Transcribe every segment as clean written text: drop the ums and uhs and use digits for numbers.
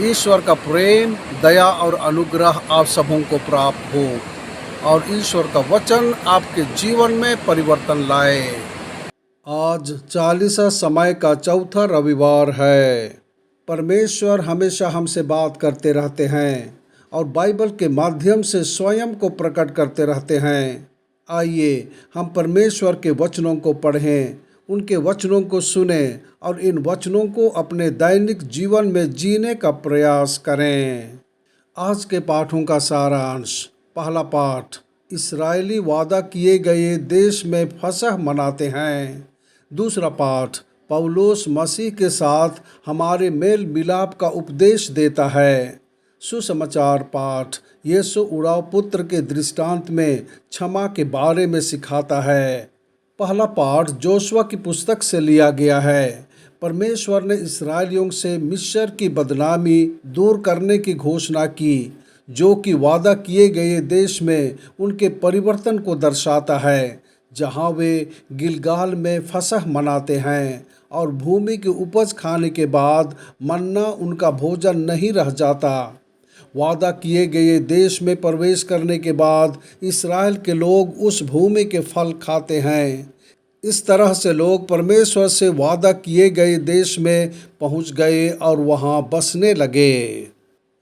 ईश्वर का प्रेम, दया और अनुग्रह आप सबों को प्राप्त हो और ईश्वर का वचन आपके जीवन में परिवर्तन लाए। आज 40 समय का चौथा रविवार है। परमेश्वर हमेशा हमसे बात करते रहते हैं और बाइबल के माध्यम से स्वयं को प्रकट करते रहते हैं। आइए हम परमेश्वर के वचनों को पढ़ें, उनके वचनों को सुने और इन वचनों को अपने दैनिक जीवन में जीने का प्रयास करें। आज के पाठों का सारांश। पहला पाठ, इस्राएली वादा किए गए देश में फसह मनाते हैं। दूसरा पाठ, पौलुस मसीह के साथ हमारे मेल मिलाप का उपदेश देता है। सुसमाचार पाठ, यीशु उड़ाव पुत्र के दृष्टांत में क्षमा के बारे में सिखाता है। पहला पाठ जोशुआ की पुस्तक से लिया गया है। परमेश्वर ने इस्राएलियों से मिस्र की बदनामी दूर करने की घोषणा की, जो कि वादा किए गए देश में उनके परिवर्तन को दर्शाता है, जहां वे गिलगाल में फसह मनाते हैं और भूमि की उपज खाने के बाद मन्ना उनका भोजन नहीं रह जाता। वादा किए गए देश में प्रवेश करने के बाद इस्राएल के लोग उस भूमि के फल खाते हैं। इस तरह से लोग परमेश्वर से वादा किए गए देश में पहुंच गए और वहां बसने लगे।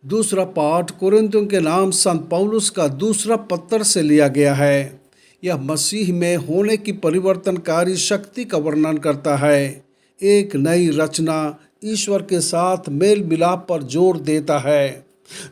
दूसरा पाठ कुरिन्थियों के नाम संत पौलुस का दूसरा पत्र से लिया गया है। यह मसीह में होने की परिवर्तनकारी शक्ति का वर्णन करता है। एक नई रचना ईश्वर के साथ मेल मिलाप पर जोर देता है।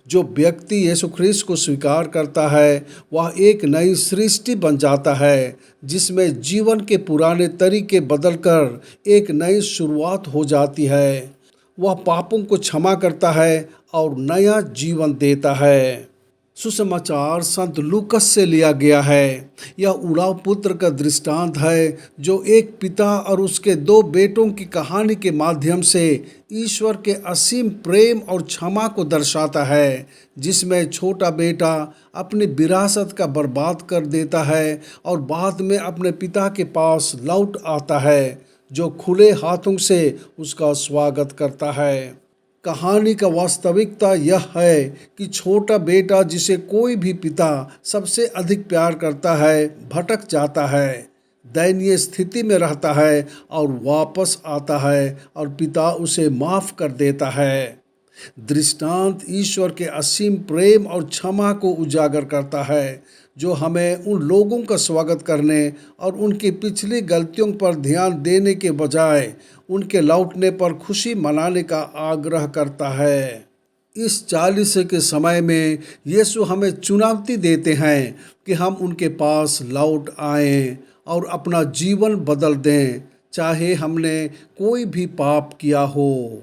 जो व्यक्ति यीशु ख्रीस्त को स्वीकार करता है वह एक नई सृष्टि बन जाता है, जिसमें जीवन के पुराने तरीके बदलकर एक नई शुरुआत हो जाती है। वह पापों को क्षमा करता है और नया जीवन देता है। सुसमाचार संत लूकस से लिया गया है। यह उड़ाव पुत्र का दृष्टांत है, जो एक पिता और उसके दो बेटों की कहानी के माध्यम से ईश्वर के असीम प्रेम और क्षमा को दर्शाता है, जिसमें छोटा बेटा अपनी विरासत का बर्बाद कर देता है और बाद में अपने पिता के पास लौट आता है, जो खुले हाथों से उसका स्वागत करता है। कहानी का वास्तविकता यह है कि छोटा बेटा, जिसे कोई भी पिता सबसे अधिक प्यार करता है, भटक जाता है, दयनीय स्थिति में रहता है और वापस आता है और पिता उसे माफ़ कर देता है। दृष्टांत ईश्वर के असीम प्रेम और क्षमा को उजागर करता है, जो हमें उन लोगों का स्वागत करने और उनकी पिछली गलतियों पर ध्यान देने के बजाय उनके लौटने पर खुशी मनाने का आग्रह करता है। इस 40 के समय में यीशु हमें चुनौती देते हैं कि हम उनके पास लौट आएं और अपना जीवन बदल दें, चाहे हमने कोई भी पाप किया हो।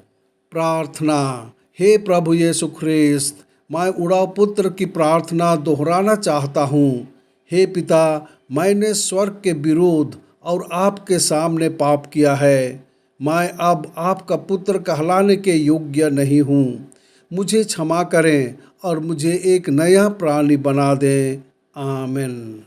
प्रार्थना। हे प्रभु यीशु ख्रीस्त, मैं उड़ाव पुत्र की प्रार्थना दोहराना चाहता हूँ। हे पिता, मैंने स्वर्ग के विरुद्ध और आपके सामने पाप किया है। मैं अब आपका पुत्र कहलाने के योग्य नहीं हूँ। मुझे क्षमा करें और मुझे एक नया प्राणी बना दें। आमीन।